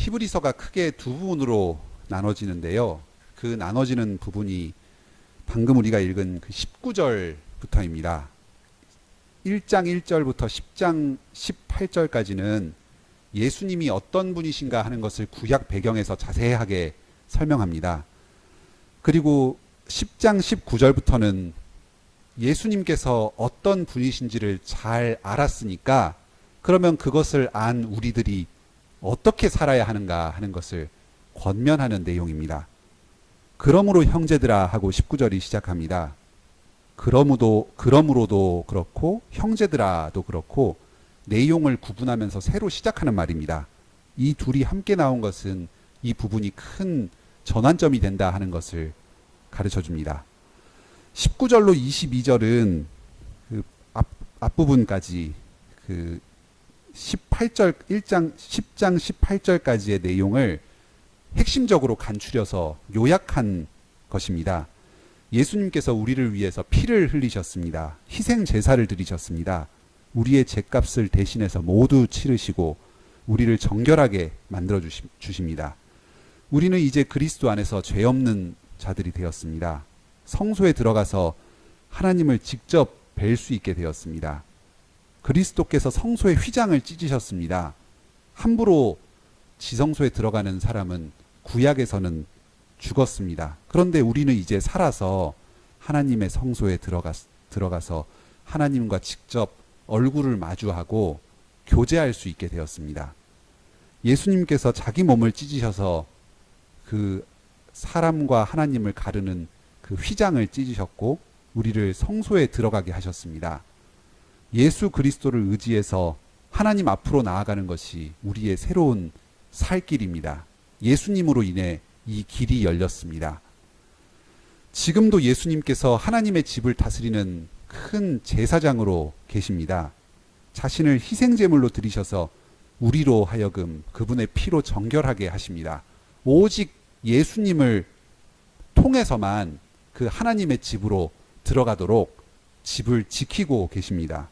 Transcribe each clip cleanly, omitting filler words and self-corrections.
히브리서가 크게 두 부분으로 나눠지는데요. 그 나눠지는 부분이 방금 우리가 읽은 그 19절부터입니다. 1장 1절부터 10장 18절까지는 예수님이 어떤 분이신가 하는 것을 구약 배경에서 자세하게 설명합니다. 그리고 10장 19절부터는 예수님께서 어떤 분이신지를 잘 알았으니까 그러면 그것을 안 우리들이 어떻게 살아야 하는가 하는 것을 권면하는 내용입니다. 그러므로 형제들아 하고 19절이 시작합니다. 그러므로도 그렇고 형제들아도 그렇고 내용을 구분하면서 새로 시작하는 말입니다. 이 둘이 함께 나온 것은 이 부분이 큰 전환점이 된다 하는 것을 가르쳐 줍니다. 19절로 22절은 그 앞부분까지 그 18절 10장 18절까지의 내용을 핵심적으로 간추려서 요약한 것입니다. 예수님께서 우리를 위해서 피를 흘리셨습니다. 희생 제사를 드리셨습니다. 우리의 죄값을 대신해서 모두 치르시고 우리를 정결하게 만들어 주십니다. 우리는 이제 그리스도 안에서 죄 없는 자들이 되었습니다. 성소에 들어가서 하나님을 직접 뵐 수 있게 되었습니다. 그리스도께서 성소의 휘장을 찢으셨습니다. 함부로 지성소에 들어가는 사람은 구약에서는 죽었습니다. 그런데 우리는 이제 살아서 하나님의 성소에 들어가서 하나님과 직접 얼굴을 마주하고 교제할 수 있게 되었습니다. 예수님께서 자기 몸을 찢으셔서 그 사람과 하나님을 가르는 그 휘장을 찢으셨고 우리를 성소에 들어가게 하셨습니다. 예수 그리스도를 의지해서 하나님 앞으로 나아가는 것이 우리의 새로운 살 길입니다. 예수님으로 인해 이 길이 열렸습니다. 지금도 예수님께서 하나님의 집을 다스리는 큰 제사장으로 계십니다. 자신을 희생제물로 드리셔서 우리로 하여금 그분의 피로 정결하게 하십니다. 오직 예수님을 통해서만 그 하나님의 집으로 들어가도록 집을 지키고 계십니다.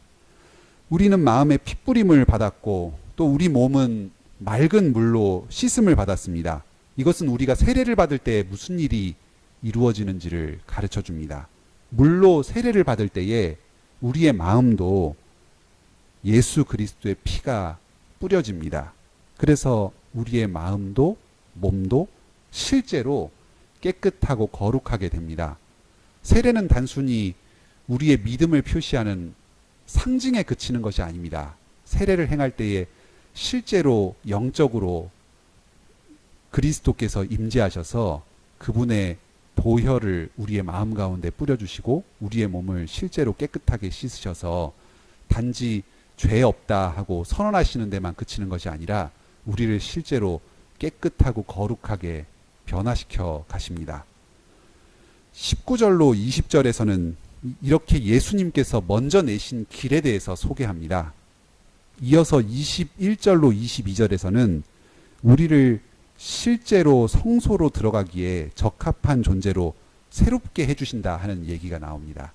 우리는 마음의 핏부림을 받았고 또 우리 몸은 맑은 물로 씻음을 받았습니다. 이것은 우리가 세례를 받을 때 무슨 일이 이루어지는지를 가르쳐 줍니다. 물로 세례를 받을 때에 우리의 마음도 예수 그리스도의 피가 뿌려집니다. 그래서 우리의 마음도 몸도 실제로 깨끗하고 거룩하게 됩니다. 세례는 단순히 우리의 믿음을 표시하는 상징에 그치는 것이 아닙니다. 세례를 행할 때에 실제로 영적으로 그리스도께서 임재하셔서 그분의 보혈을 우리의 마음 가운데 뿌려주시고 우리의 몸을 실제로 깨끗하게 씻으셔서 단지 죄 없다 하고 선언하시는 데만 그치는 것이 아니라 우리를 실제로 깨끗하고 거룩하게 변화시켜 가십니다. 19절로 20절에서는 이렇게 예수님께서 먼저 내신 길에 대해서 소개합니다. 이어서 21절로 22절에서는 우리를 실제로 성소로 들어가기에 적합한 존재로 새롭게 해주신다 하는 얘기가 나옵니다.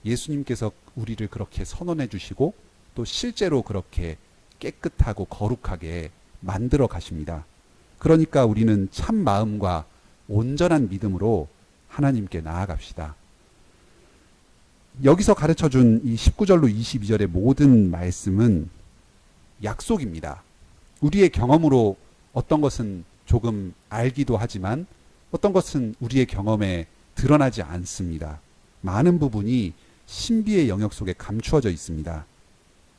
예수님께서 우리를 그렇게 선언해 주시고 또 실제로 그렇게 깨끗하고 거룩하게 만들어 가십니다. 그러니까 우리는 참 마음과 온전한 믿음으로 하나님께 나아갑시다. 여기서 가르쳐준 이 19절로 22절의 모든 말씀은 약속입니다. 우리의 경험으로 어떤 것은 조금 알기도 하지만 어떤 것은 우리의 경험에 드러나지 않습니다. 많은 부분이 신비의 영역 속에 감추어져 있습니다.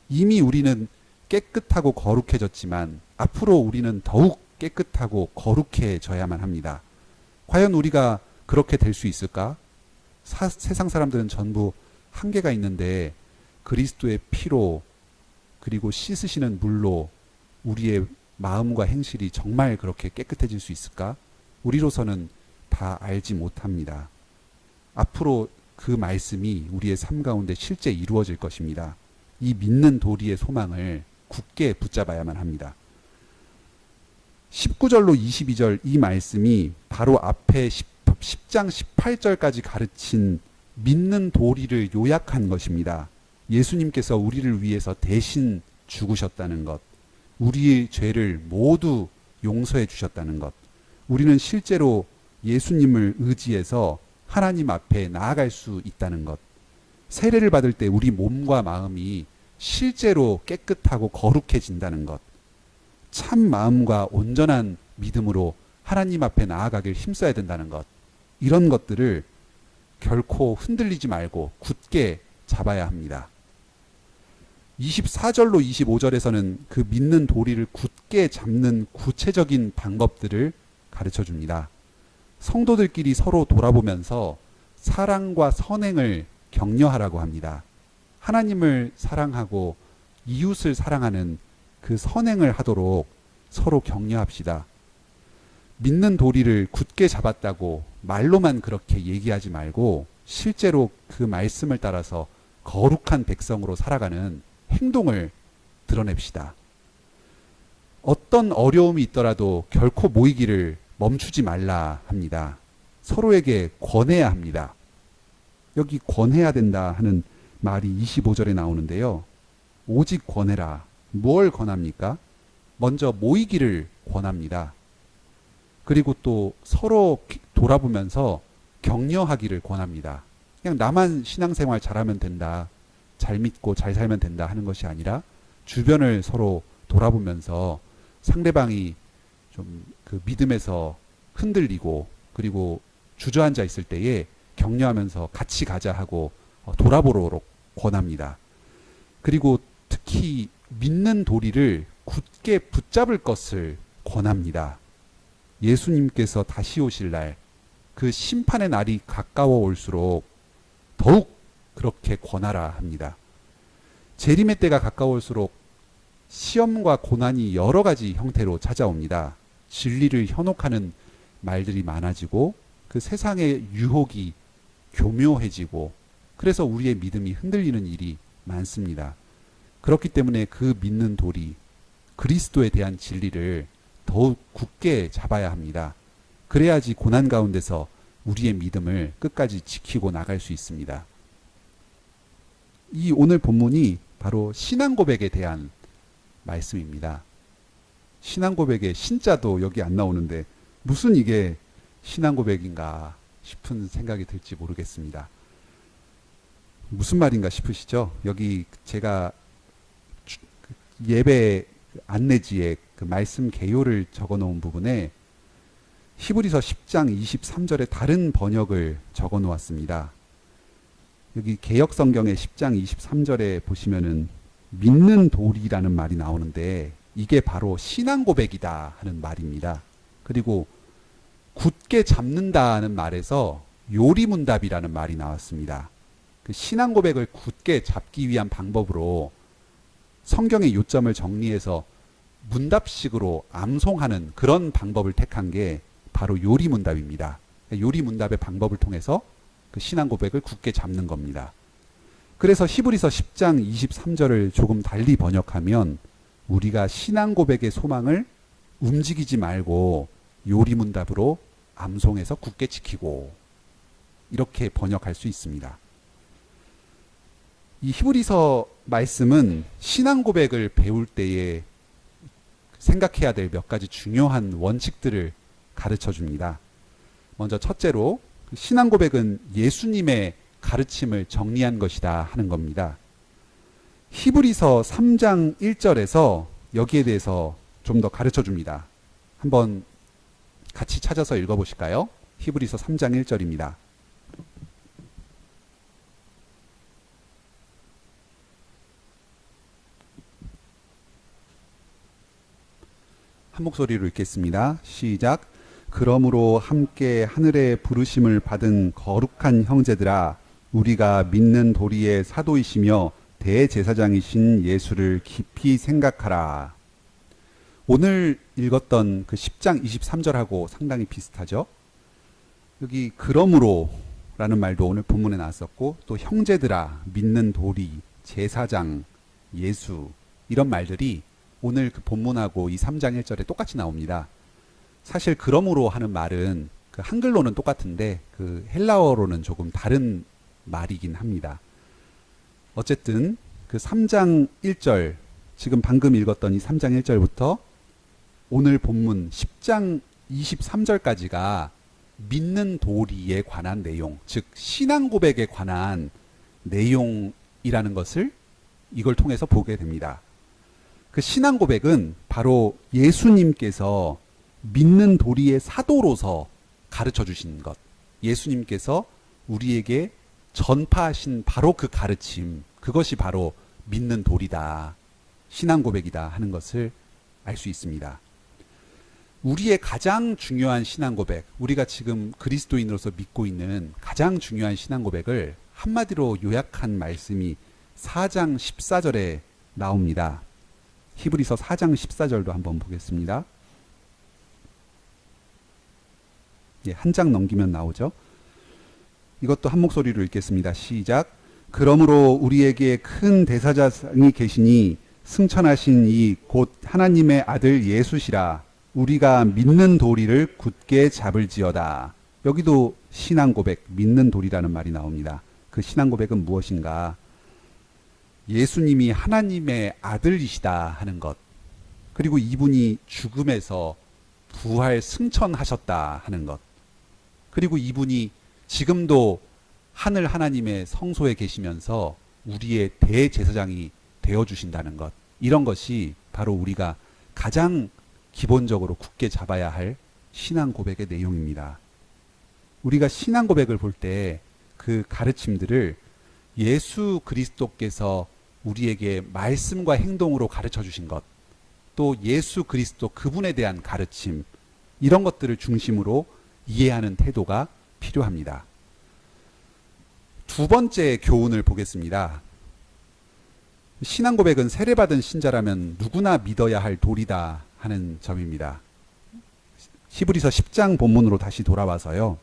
이미 우리는 깨끗하고 거룩해졌지만 앞으로 우리는 더욱 깨끗하고 거룩해져야만 합니다. 과연 우리가 그렇게 될 수 있을까? 세상 사람들은 전부 한계가 있는데 그리스도의 피로 그리고 씻으시는 물로 우리의 마음과 행실이 정말 그렇게 깨끗해질 수 있을까? 우리로서는 다 알지 못합니다. 앞으로 그 말씀이 우리의 삶 가운데 실제 이루어질 것입니다. 이 믿는 도리의 소망을 굳게 붙잡아야만 합니다. 19절로 22절 이 말씀이 바로 앞에 10장 18절까지 가르친 믿는 도리를 요약한 것입니다. 예수님께서 우리를 위해서 대신 죽으셨다는 것, 우리의 죄를 모두 용서해 주셨다는 것. 우리는 실제로 예수님을 의지해서 하나님 앞에 나아갈 수 있다는 것. 세례를 받을 때 우리 몸과 마음이 실제로 깨끗하고 거룩해진다는 것. 참 마음과 온전한 믿음으로 하나님 앞에 나아가길 힘써야 된다는 것. 이런 것들을 결코 흔들리지 말고 굳게 잡아야 합니다. 24절로 25절에서는 그 믿는 도리를 굳게 잡는 구체적인 방법들을 가르쳐 줍니다. 성도들끼리 서로 돌아보면서 사랑과 선행을 격려하라고 합니다. 하나님을 사랑하고 이웃을 사랑하는 그 선행을 하도록 서로 격려합시다. 믿는 도리를 굳게 잡았다고 말로만 그렇게 얘기하지 말고 실제로 그 말씀을 따라서 거룩한 백성으로 살아가는 행동을 드러냅시다. 어떤 어려움이 있더라도 결코 모이기를 멈추지 말라 합니다. 서로에게 권해야 합니다. 여기 권해야 된다 하는 말이 25절에 나오는데요. 오직 권해라. 뭘 권합니까? 먼저 모이기를 권합니다. 그리고 또 서로 돌아보면서 격려하기를 권합니다. 그냥 나만 신앙생활 잘하면 된다, 잘 믿고 잘 살면 된다 하는 것이 아니라 주변을 서로 돌아보면서 상대방이 좀 그 믿음에서 흔들리고 그리고 주저앉아 있을 때에 격려하면서 같이 가자 하고 돌아보도록 권합니다. 그리고 특히 믿는 도리를 굳게 붙잡을 것을 권합니다. 예수님께서 다시 오실 날, 그 심판의 날이 가까워 올수록 더욱 그렇게 권하라 합니다. 재림의 때가 가까울수록 시험과 고난이 여러 가지 형태로 찾아옵니다. 진리를 현혹하는 말들이 많아지고 그 세상의 유혹이 교묘해지고 그래서 우리의 믿음이 흔들리는 일이 많습니다. 그렇기 때문에 그 믿는 도리, 그리스도에 대한 진리를 더욱 굳게 잡아야 합니다. 그래야지 고난 가운데서 우리의 믿음을 끝까지 지키고 나갈 수 있습니다. 이 오늘 본문이 바로 신앙 고백에 대한 말씀입니다. 신앙 고백의 신자도 여기 안 나오는데 무슨 이게 신앙 고백인가 싶은 생각이 들지 모르겠습니다. 무슨 말인가 싶으시죠? 여기 제가 예배 안내지에 그 말씀 개요를 적어 놓은 부분에 히브리서 10장 23절에 다른 번역을 적어 놓았습니다. 여기 개역 성경의 10장 23절에 보시면은 믿는 도리라는 말이 나오는데 이게 바로 신앙 고백이다 하는 말입니다. 그리고 굳게 잡는다는 말에서 요리문답이라는 말이 나왔습니다. 그 신앙 고백을 굳게 잡기 위한 방법으로 성경의 요점을 정리해서 문답식으로 암송하는 그런 방법을 택한 게 바로 요리문답입니다. 요리문답의 방법을 통해서 그 신앙 고백을 굳게 잡는 겁니다. 그래서 히브리서 10장 23절을 조금 달리 번역하면 우리가 신앙 고백의 소망을 움직이지 말고 요리문답으로 암송해서 굳게 지키고 이렇게 번역할 수 있습니다. 이 히브리서 말씀은 신앙 고백을 배울 때에 생각해야 될 몇 가지 중요한 원칙들을 가르쳐 줍니다. 먼저 첫째로 신앙 고백은 예수님의 가르침을 정리한 것이다 하는 겁니다. 히브리서 3장 1절에서 여기에 대해서 좀 더 가르쳐 줍니다. 한번 같이 찾아서 읽어보실까요? 히브리서 3장 1절입니다. 한 목소리로 읽겠습니다. 시작. 그러므로 함께 하늘의 부르심을 받은 거룩한 형제들아, 우리가 믿는 도리의 사도이시며 대제사장이신 예수를 깊이 생각하라. 오늘 읽었던 그 10장 23절하고 상당히 비슷하죠. 여기 그러므로 라는 말도 오늘 본문에 나왔었고 또 형제들아, 믿는 도리, 제사장, 예수 이런 말들이 오늘 그 본문하고 이 3장 1절에 똑같이 나옵니다. 사실 그러므로 하는 말은 그 한글로는 똑같은데 그 헬라어로는 조금 다른 말이긴 합니다. 어쨌든 그 3장 1절, 지금 방금 읽었던 이 3장 1절부터 오늘 본문 10장 23절까지가 믿는 도리에 관한 내용, 즉 신앙 고백에 관한 내용이라는 것을 이걸 통해서 보게 됩니다. 그 신앙 고백은 바로 예수님께서 믿는 도리의 사도로서 가르쳐 주신 것, 예수님께서 우리에게 전파하신 바로 그 가르침, 그것이 바로 믿는 도리다, 신앙 고백이다 하는 것을 알 수 있습니다. 우리의 가장 중요한 신앙 고백, 우리가 지금 그리스도인으로서 믿고 있는 가장 중요한 신앙 고백을 한마디로 요약한 말씀이 4장 14절에 나옵니다. 히브리서 4장 14절도 한번 보겠습니다. 예, 한 장 넘기면 나오죠. 이것도 한 목소리로 읽겠습니다. 시작. 그러므로 우리에게 큰 대사장이 계시니 승천하신 이 곧 하나님의 아들 예수시라. 우리가 믿는 도리를 굳게 잡을지어다. 여기도 신앙 고백, 믿는 도리라는 말이 나옵니다. 그 신앙 고백은 무엇인가? 예수님이 하나님의 아들이시다 하는 것, 그리고 이분이 죽음에서 부활 승천하셨다 하는 것, 그리고 이분이 지금도 하늘 하나님의 성소에 계시면서 우리의 대제사장이 되어주신다는 것, 이런 것이 바로 우리가 가장 기본적으로 굳게 잡아야 할 신앙 고백의 내용입니다. 우리가 신앙 고백을 볼 때 그 가르침들을 예수 그리스도께서 우리에게 말씀과 행동으로 가르쳐 주신 것, 또 예수 그리스도 그분에 대한 가르침, 이런 것들을 중심으로 이해하는 태도가 필요합니다. 두 번째 교훈을 보겠습니다. 신앙 고백은 세례받은 신자라면 누구나 믿어야 할 도리다 하는 점입니다. 히브리서 10장 본문으로 다시 돌아와서요.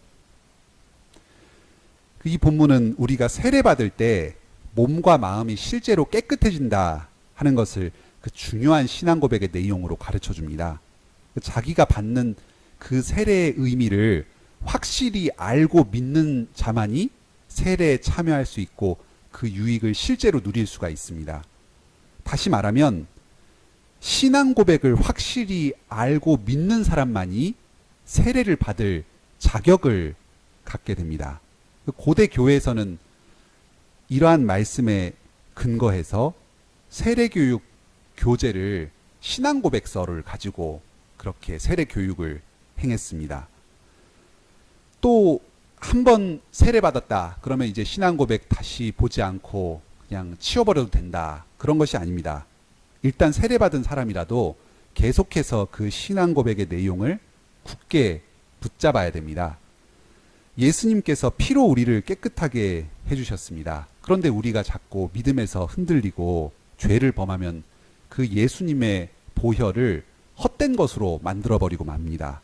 이 본문은 우리가 세례받을 때 몸과 마음이 실제로 깨끗해진다 하는 것을 그 중요한 신앙 고백의 내용으로 가르쳐 줍니다. 자기가 받는 그 세례의 의미를 확실히 알고 믿는 자만이 세례에 참여할 수 있고 그 유익을 실제로 누릴 수가 있습니다. 다시 말하면 신앙 고백을 확실히 알고 믿는 사람만이 세례를 받을 자격을 갖게 됩니다. 고대 교회에서는 이러한 말씀에 근거해서 세례교육 교재를 신앙 고백서를 가지고 그렇게 세례 교육을 행했습니다. 또 한 번 세례받았다 그러면 이제 신앙 고백 다시 보지 않고 그냥 치워버려도 된다, 그런 것이 아닙니다. 일단 세례받은 사람이라도 계속해서 그 신앙 고백의 내용을 굳게 붙잡아야 됩니다. 예수님께서 피로 우리를 깨끗하게 해주셨습니다. 그런데 우리가 자꾸 믿음에서 흔들리고 죄를 범하면 그 예수님의 보혈을 헛된 것으로 만들어버리고 맙니다.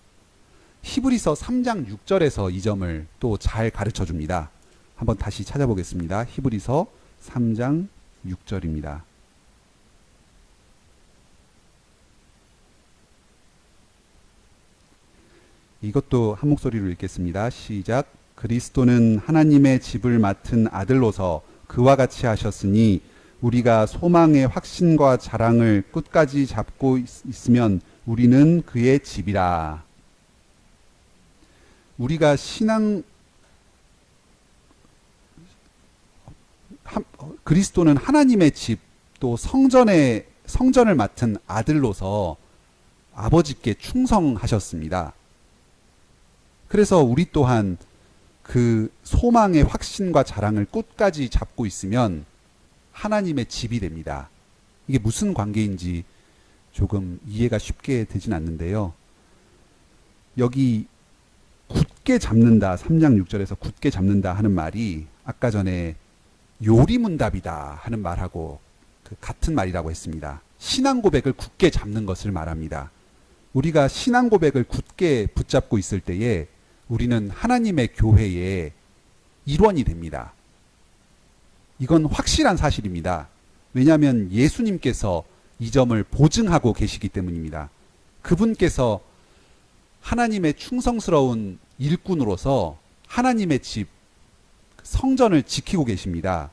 히브리서 3장 6절에서 이 점을 또 잘 가르쳐 줍니다. 한번 다시 찾아보겠습니다. 히브리서 3장 6절입니다. 이것도 한 목소리로 읽겠습니다. 시작. 그리스도는 하나님의 집을 맡은 아들로서 그와 같이 하셨으니 우리가 소망의 확신과 자랑을 끝까지 잡고 있으면 우리는 그의 집이라. 우리가 그리스도는 하나님의 집, 또 성전을 맡은 아들로서 아버지께 충성하셨습니다. 그래서 우리 또한 그 소망의 확신과 자랑을 끝까지 잡고 있으면 하나님의 집이 됩니다. 이게 무슨 관계인지 조금 이해가 쉽게 되진 않는데요. 여기 굳게 잡는다, 3장 6절에서 굳게 잡는다 하는 말이 아까 전에 요리문답이다 하는 말하고 그 같은 말이라고 했습니다. 신앙 고백을 굳게 잡는 것을 말합니다. 우리가 신앙 고백을 굳게 붙잡고 있을 때에 우리는 하나님의 교회의 일원이 됩니다. 이건 확실한 사실입니다. 왜냐하면 예수님께서 이 점을 보증하고 계시기 때문입니다. 그분께서 하나님의 충성스러운 일꾼으로서 하나님의 집, 성전을 지키고 계십니다.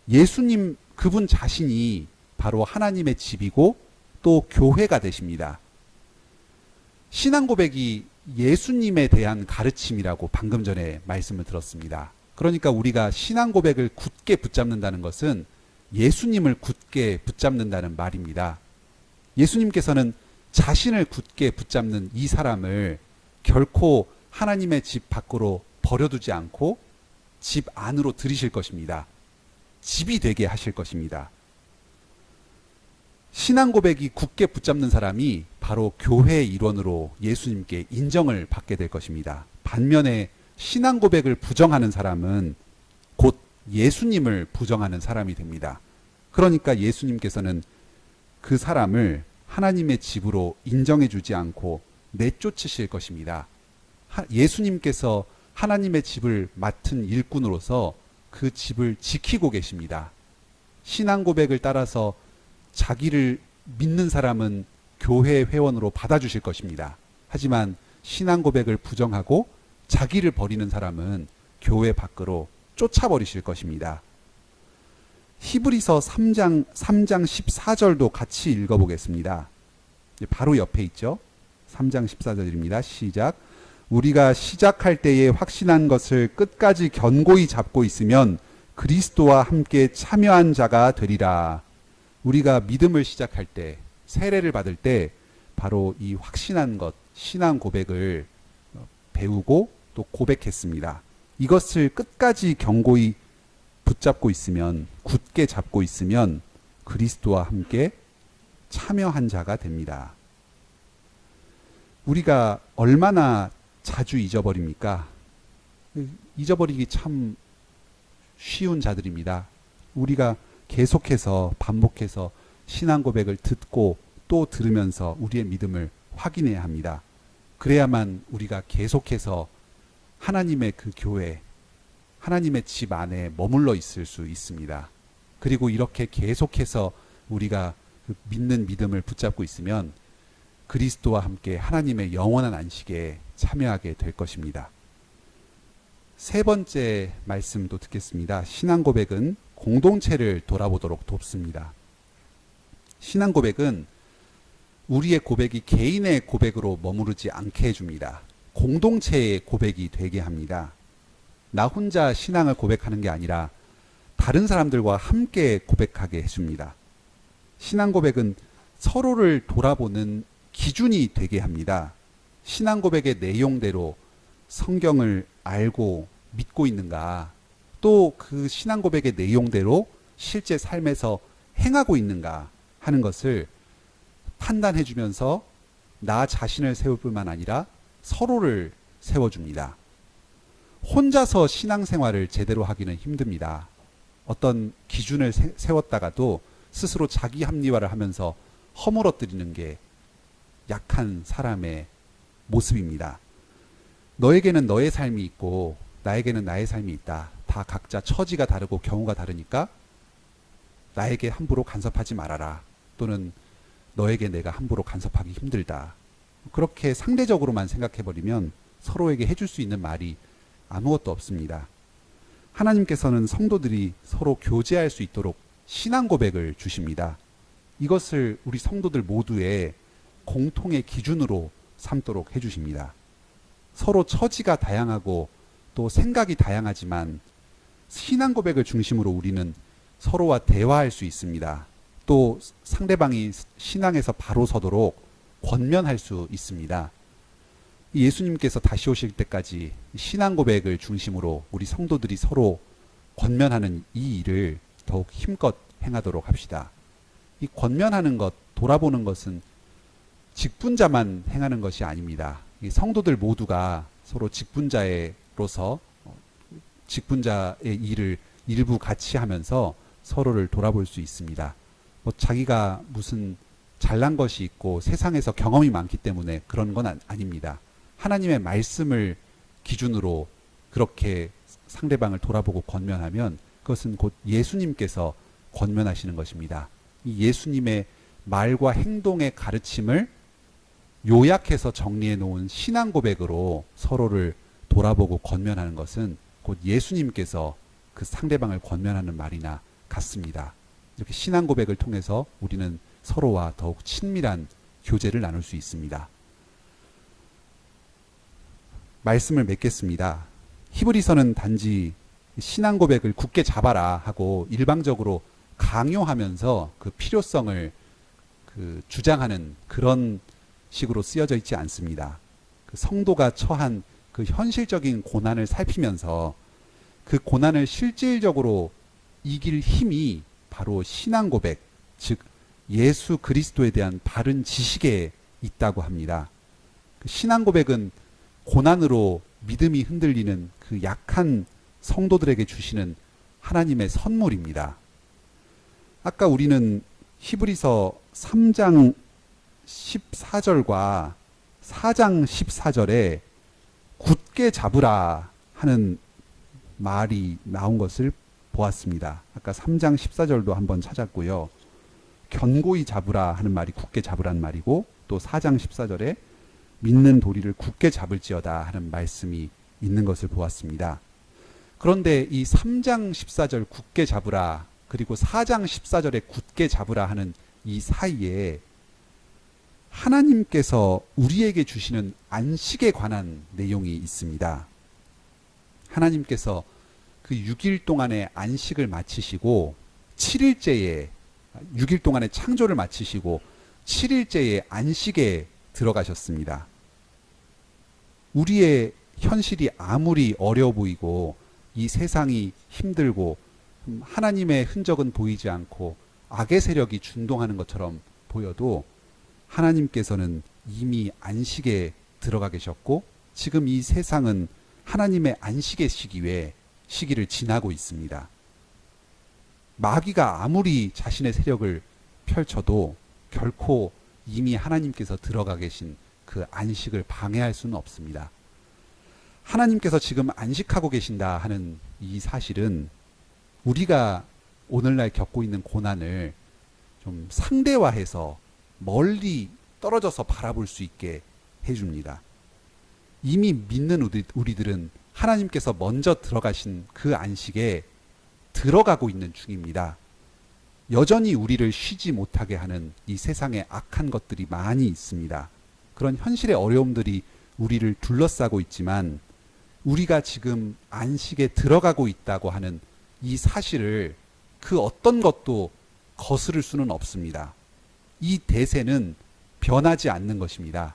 예수님 그분 자신이 바로 하나님의 집이고 또 교회가 되십니다. 신앙 고백이 예수님에 대한 가르침이라고 방금 전에 말씀을 들었습니다. 그러니까 우리가 신앙 고백을 굳게 붙잡는다는 것은 예수님을 굳게 붙잡는다는 말입니다. 예수님께서는 자신을 굳게 붙잡는 이 사람을 결코 하나님의 집 밖으로 버려두지 않고 집 안으로 들이실 것입니다. 집이 되게 하실 것입니다. 신앙 고백이 굳게 붙잡는 사람이 바로 교회의 일원으로 예수님께 인정을 받게 될 것입니다. 반면에 신앙 고백을 부정하는 사람은 곧 예수님을 부정하는 사람이 됩니다. 그러니까 예수님께서는 그 사람을 하나님의 집으로 인정해 주지 않고 내쫓으실 것입니다. 예수님께서 하나님의 집을 맡은 일꾼으로서 그 집을 지키고 계십니다. 신앙 고백을 따라서 자기를 믿는 사람은 교회 회원으로 받아주실 것입니다. 하지만 신앙 고백을 부정하고 자기를 버리는 사람은 교회 밖으로 쫓아버리실 것입니다. 히브리서 3장 14절도 같이 읽어보겠습니다. 바로 옆에 있죠. 3장 14절입니다. 시작. 우리가 시작할 때에 확신한 것을 끝까지 견고히 잡고 있으면 그리스도와 함께 참여한 자가 되리라. 우리가 믿음을 시작할 때, 세례를 받을 때 바로 이 확신한 것, 신앙 고백을 배우고 또 고백했습니다. 이것을 끝까지 견고히 붙잡고 있으면, 굳게 잡고 있으면 그리스도와 함께 참여한 자가 됩니다. 우리가 얼마나 자주 잊어버립니까? 잊어버리기 참 쉬운 자들입니다. 우리가 계속해서 반복해서 신앙 고백을 듣고 또 들으면서 우리의 믿음을 확인해야 합니다. 그래야만 우리가 계속해서 하나님의 그 교회, 하나님의 집 안에 머물러 있을 수 있습니다. 그리고 이렇게 계속해서 우리가 그 믿는 믿음을 붙잡고 있으면 그리스도와 함께 하나님의 영원한 안식에 참여하게 될 것입니다. 세 번째 말씀도 듣겠습니다. 신앙 고백은 공동체를 돌아보도록 돕습니다. 신앙 고백은 우리의 고백이 개인의 고백으로 머무르지 않게 해줍니다. 공동체의 고백이 되게 합니다. 나 혼자 신앙을 고백하는 게 아니라 다른 사람들과 함께 고백하게 해줍니다. 신앙 고백은 서로를 돌아보는 기준이 되게 합니다. 신앙 고백의 내용대로 성경을 알고 믿고 있는가, 또 그 신앙 고백의 내용대로 실제 삶에서 행하고 있는가 하는 것을 판단해 주면서 나 자신을 세울 뿐만 아니라 서로를 세워줍니다. 혼자서 신앙생활을 제대로 하기는 힘듭니다. 어떤 기준을 세웠다가도 스스로 자기 합리화를 하면서 허물어뜨리는 게 약한 사람의 모습입니다. 너에게는 너의 삶이 있고 나에게는 나의 삶이 있다. 다 각자 처지가 다르고 경우가 다르니까 나에게 함부로 간섭하지 말아라. 또는 너에게 내가 함부로 간섭하기 힘들다. 그렇게 상대적으로만 생각해버리면 서로에게 해줄 수 있는 말이 아무것도 없습니다. 하나님께서는 성도들이 서로 교제할 수 있도록 신앙 고백을 주십니다. 이것을 우리 성도들 모두의 공통의 기준으로 삼도록 해주십니다. 서로 처지가 다양하고 또 생각이 다양하지만 신앙 고백을 중심으로 우리는 서로와 대화할 수 있습니다. 또 상대방이 신앙에서 바로 서도록 권면할 수 있습니다. 예수님께서 다시 오실 때까지 신앙 고백을 중심으로 우리 성도들이 서로 권면하는 이 일을 더욱 힘껏 행하도록 합시다. 이 권면하는 것, 돌아보는 것은 직분자만 행하는 것이 아닙니다. 이 성도들 모두가 서로 직분자로서 직분자의 일을 일부 같이 하면서 서로를 돌아볼 수 있습니다. 뭐 자기가 무슨 잘난 것이 있고 세상에서 경험이 많기 때문에 그런 건 아닙니다. 하나님의 말씀을 기준으로 그렇게 상대방을 돌아보고 권면하면 그것은 곧 예수님께서 권면하시는 것입니다. 이 예수님의 말과 행동의 가르침을 요약해서 정리해 놓은 신앙 고백으로 서로를 돌아보고 권면하는 것은 곧 예수님께서 그 상대방을 권면하는 말이나 같습니다. 이렇게 신앙 고백을 통해서 우리는 서로와 더욱 친밀한 교제를 나눌 수 있습니다. 말씀을 맺겠습니다. 히브리서는 단지 신앙 고백을 굳게 잡아라 하고 일방적으로 강요하면서 그 필요성을 주장하는 그런 식으로 쓰여져 있지 않습니다. 그 성도가 처한 그 현실적인 고난을 살피면서 그 고난을 실질적으로 이길 힘이 바로 신앙 고백, 즉 예수 그리스도에 대한 바른 지식에 있다고 합니다. 그 신앙 고백은 고난으로 믿음이 흔들리는 그 약한 성도들에게 주시는 하나님의 선물입니다. 아까 우리는 히브리서 3장 14절과 4장 14절에 굳게 잡으라 하는 말이 나온 것을 보았습니다. 아까 3장 14절도 한번 찾았고요. 견고히 잡으라 하는 말이 굳게 잡으란 말이고, 또 4장 14절에 믿는 도리를 굳게 잡을지어다 하는 말씀이 있는 것을 보았습니다. 그런데 이 3장 14절 굳게 잡으라, 그리고 4장 14절에 굳게 잡으라 하는 이 사이에 하나님께서 우리에게 주시는 안식에 관한 내용이 있습니다. 하나님께서 그 6일 동안의 안식을 마치시고 7일째에 6일 동안의 창조를 마치시고 7일째에 안식에 들어가셨습니다. 우리의 현실이 아무리 어려워 보이고 이 세상이 힘들고 하나님의 흔적은 보이지 않고 악의 세력이 준동하는 것처럼 보여도 하나님께서는 이미 안식에 들어가 계셨고 지금 이 세상은 하나님의 안식의 시기를 지나고 있습니다. 마귀가 아무리 자신의 세력을 펼쳐도 결코 이미 하나님께서 들어가 계신 그 안식을 방해할 수는 없습니다. 하나님께서 지금 안식하고 계신다 하는 이 사실은 우리가 오늘날 겪고 있는 고난을 좀 상대화해서 멀리 떨어져서 바라볼 수 있게 해줍니다. 이미 믿는 우리들은 하나님께서 먼저 들어가신 그 안식에 들어가고 있는 중입니다. 여전히 우리를 쉬지 못하게 하는 이 세상에 악한 것들이 많이 있습니다. 그런 현실의 어려움들이 우리를 둘러싸고 있지만 우리가 지금 안식에 들어가고 있다고 하는 이 사실을 그 어떤 것도 거스를 수는 없습니다. 이 대세는 변하지 않는 것입니다.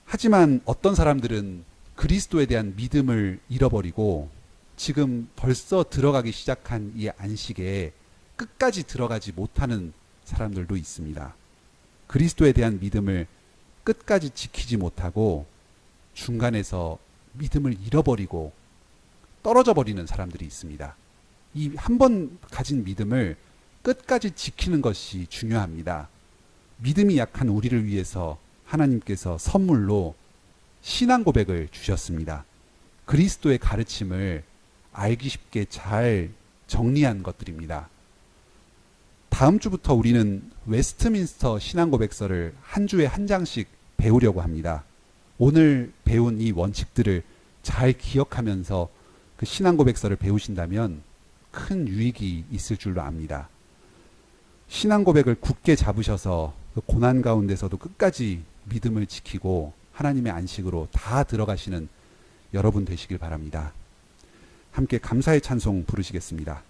하지만 어떤 사람들은 그리스도에 대한 믿음을 잃어버리고 지금 벌써 들어가기 시작한 이 안식에 끝까지 들어가지 못하는 사람들도 있습니다. 그리스도에 대한 믿음을 끝까지 지키지 못하고 중간에서 믿음을 잃어버리고 떨어져 버리는 사람들이 있습니다. 이 한 번 가진 믿음을 끝까지 지키는 것이 중요합니다. 믿음이 약한 우리를 위해서 하나님께서 선물로 신앙 고백을 주셨습니다. 그리스도의 가르침을 알기 쉽게 잘 정리한 것들입니다. 다음 주부터 우리는 웨스트민스터 신앙 고백서를 한 주에 한 장씩 배우려고 합니다. 오늘 배운 이 원칙들을 잘 기억하면서 그 신앙 고백서를 배우신다면 큰 유익이 있을 줄로 압니다. 신앙 고백을 굳게 잡으셔서 그 고난 가운데서도 끝까지 믿음을 지키고 하나님의 안식으로 다 들어가시는 여러분 되시길 바랍니다. 함께 감사의 찬송 부르시겠습니다.